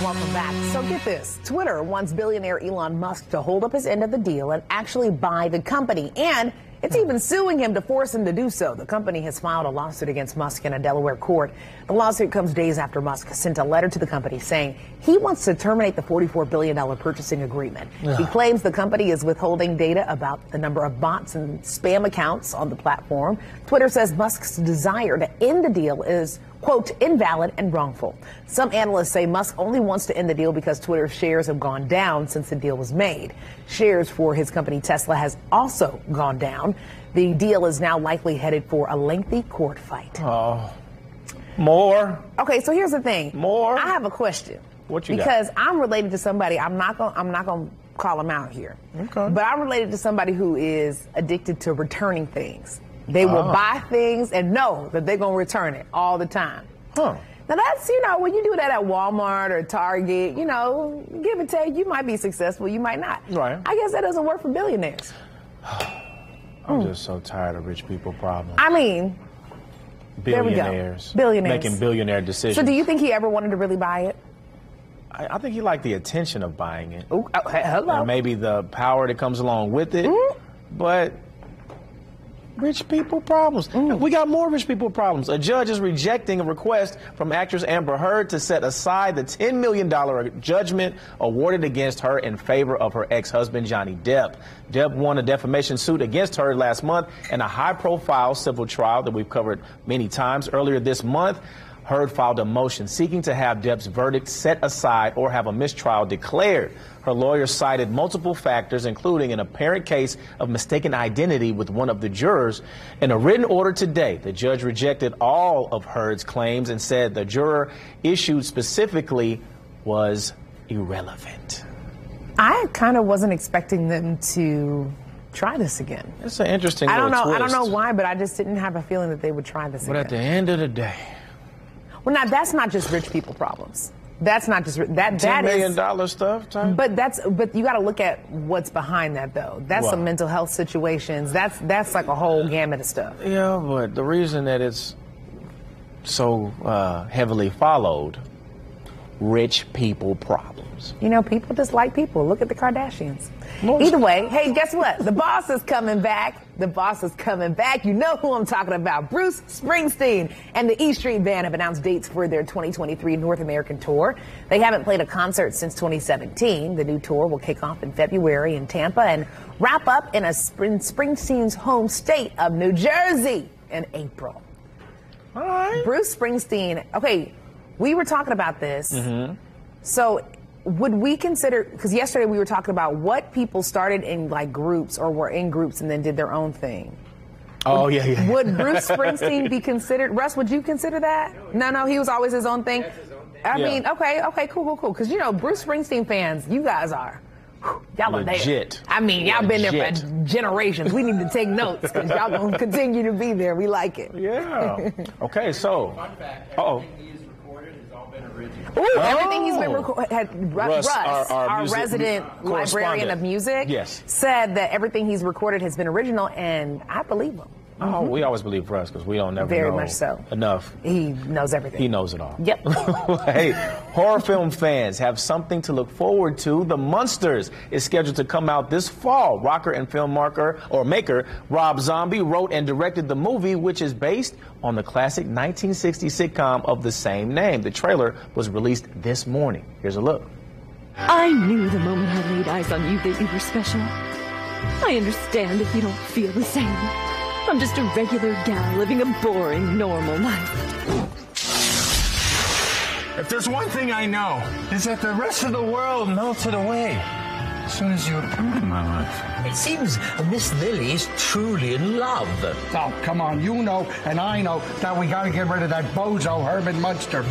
welcome back. So get this. Twitter wants billionaire Elon Musk to hold up his end of the deal and actually buy the company. And it's even suing him to force him to do so. The company has filed a lawsuit against Musk in a Delaware court. The lawsuit comes days after Musk sent a letter to the company saying he wants to terminate the $44 billion purchasing agreement. He claims the company is withholding data about the number of bots and spam accounts on the platform. Twitter says Musk's desire to end the deal is, quote, invalid and wrongful. Some analysts say Musk only wants to end the deal because Twitter's shares have gone down since the deal was made. Shares for his company Tesla has also gone down. The deal is now likely headed for a lengthy court fight. Oh, more? Okay, so here's the thing. More? I have a question. What you got? Because I'm related to somebody, I'm not gonna call him out here. Okay. But I'm related to somebody who is addicted to returning things. They will buy things and know that they're going to return it all the time. Huh. Now, that's, when you do that at Walmart or Target, give and take, you might be successful, you might not. Right. I guess that doesn't work for billionaires. I'm just so tired of rich people problems. I mean, billionaires. There we go. Billionaires. Making billionaire decisions. So do you think he ever wanted to really buy it? I think he liked the attention of buying it. Ooh, hello. And maybe the power that comes along with it. But rich people problems. We got more rich people problems. A judge is rejecting a request from actress Amber Heard to set aside the $10 million judgment awarded against her in favor of her ex-husband, Johnny Depp. Depp won a defamation suit against her last month in a high-profile civil trial that we've covered many times. Earlier this month, Heard filed a motion seeking to have Depp's verdict set aside or have a mistrial declared. Her lawyer cited multiple factors, including an apparent case of mistaken identity with one of the jurors. In a written order today, the judge rejected all of Heard's claims and said the juror issued specifically was irrelevant. I kind of wasn't expecting them to try this again. It's an interesting I don't twist. know why, but I just didn't have a feeling that they would try this again. But at the end of the day. Well, now that's not just rich people problems. That's not just that. $10 million stuff. Time? But you got to look at what's behind that, though. That's some mental health situations. That's like a whole gamut of stuff. Yeah, but the reason that it's so heavily followed, rich people problems. People just like people. Look at the Kardashians. Either way, hey, guess what? The boss is coming back. The boss is coming back. You know who I'm talking about. Bruce Springsteen and the E Street Band have announced dates for their 2023 North American tour. They haven't played a concert since 2017. The new tour will kick off in February in Tampa and wrap up in Springsteen's home state of New Jersey in April. All right. Bruce Springsteen. Okay, we were talking about this. So would we consider, because yesterday we were talking about what people started in like groups or were in groups and then did their own thing. Oh, yeah. Would Bruce Springsteen be considered, Russ, would you consider that? No, he was always his own thing. That's his own thing. I mean, okay, cool. Because, Bruce Springsteen fans, you guys are, y'all are legit. There. I mean, y'all been there for generations. We need to take notes because y'all going to continue to be there. We like it. Yeah. Okay, so. Fun fact, Ooh, everything he's been recorded. Russ, our resident librarian of music, said that everything he's recorded has been original, and I believe him. Oh, we always believe Russ because we don't never Very know much so. enough. He knows everything. He knows it all. Yep. Hey, horror film fans have something to look forward to. The Munsters is scheduled to come out this fall. Rocker and film maker Rob Zombie wrote and directed the movie, which is based on the classic 1960s sitcom of the same name. The trailer was released this morning. Here's a look. I knew the moment I laid eyes on you that you were special. I understand if you don't feel the same. I'm just a regular gal living a boring, normal life. If there's one thing I know, is that the rest of the world melted away as soon as you appeared in my life. It seems Miss Lily is truly in love. Oh, come on, you know and I know that we gotta get rid of that bozo Herman Munster.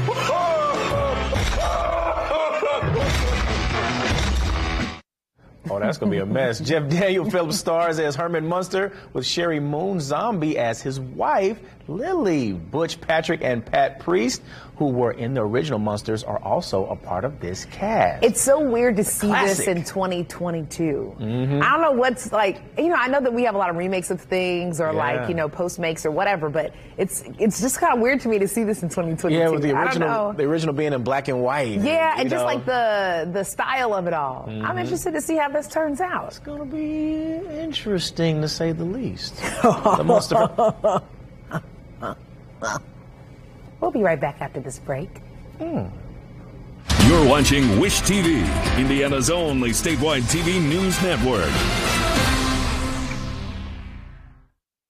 Oh, that's going to be a mess. Jeff Daniel Phillips stars as Herman Munster with Sherry Moon Zombie as his wife. Lily. Butch Patrick and Pat Priest, who were in the original Munsters, are also a part of this cast. It's so weird to see Classic. this in 2022. I don't know what's like, I know that we have a lot of remakes of things or post-makes or whatever, but it's just kind of weird to me to see this in 2022. Yeah, with the original being in black and white. Yeah, and just like the style of it all. I'm interested to see how this turns out. It's going to be interesting, to say the least. The Munster. We'll be right back after this break. You're watching Wish TV, Indiana's only statewide TV news network.